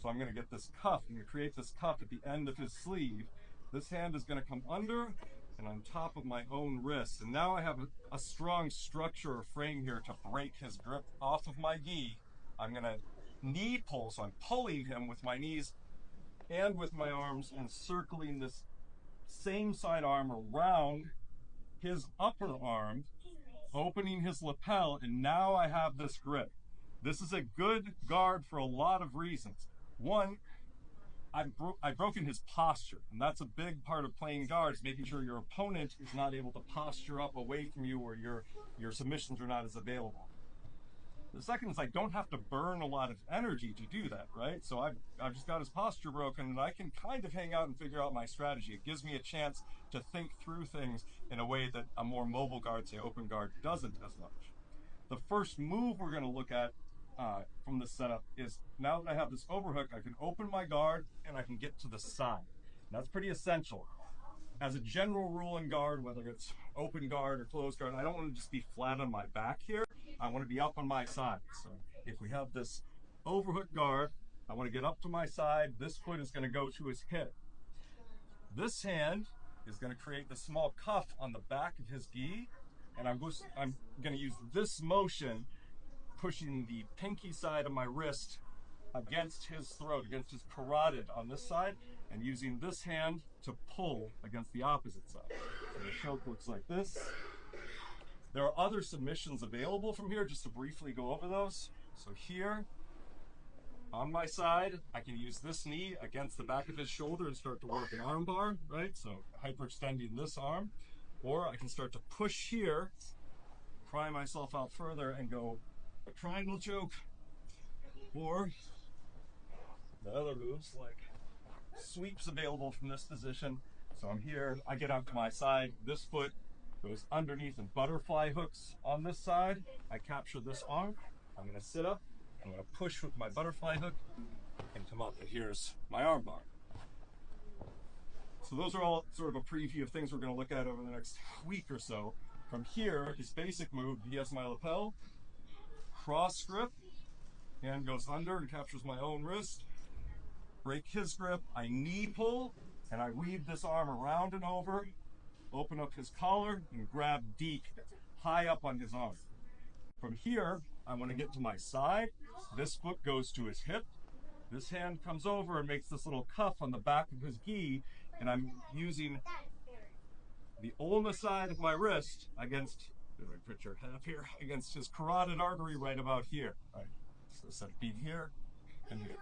So I'm going to get this cuff. I'm going to create this cuff at the end of his sleeve. This hand is going to come under and on top of my own wrist. And now I have a strong structure or frame here to break his grip off of my gi. I'm going to knee pull, so I'm pulling him with my knees and with my arms and circling this same side arm around his upper arm, opening his lapel, and now I have this grip. This is a good guard for a lot of reasons. One, I've broken his posture, and that's a big part of playing guards, making sure your opponent is not able to posture up away from you, or your submissions are not as available. The second is I don't have to burn a lot of energy to do that, right? So I've just got his posture broken, and I can kind of hang out and figure out my strategy. It gives me a chance to think through things in a way that a more mobile guard, say open guard, doesn't as much. The first move we're going to look at from this setup is, now that I have this overhook, I can open my guard and I can get to the side. And that's pretty essential. As a general rule in guard, whether it's open guard or closed guard, I don't want to just be flat on my back here. I want to be up on my side. So if we have this overhook guard, I want to get up to my side. This foot is going to go to his hip. This hand is going to create the small cuff on the back of his gi, and I'm going to use this motion, pushing the pinky side of my wrist against his throat, against his carotid on this side, and using this hand to pull against the opposite side. So the choke looks like this. There are other submissions available from here, just to briefly go over those. So here, on my side, I can use this knee against the back of his shoulder and start to work an arm bar, right? So hyperextending this arm. Or I can start to push here, pry myself out further and go a triangle choke, or the other moves like sweeps available from this position. So I'm here, I get out to my side, this foot goes underneath and butterfly hooks on this side. I capture this arm, I'm going to sit up, I'm going to push with my butterfly hook and come up, and here's my arm bar. So those are all sort of a preview of things we're going to look at over the next week or so. From here, his basic move, he has my lapel, cross grip, hand goes under and captures my own wrist, break his grip, I knee pull, and I weave this arm around and over, open up his collar, and grab deep, high up on his arm. From here, I want to get to my side. This foot goes to his hip. This hand comes over and makes this little cuff on the back of his gi, and I'm using the ulna side of my wrist against, put your head up here, against his carotid artery right about here. All right, so set feet here and here.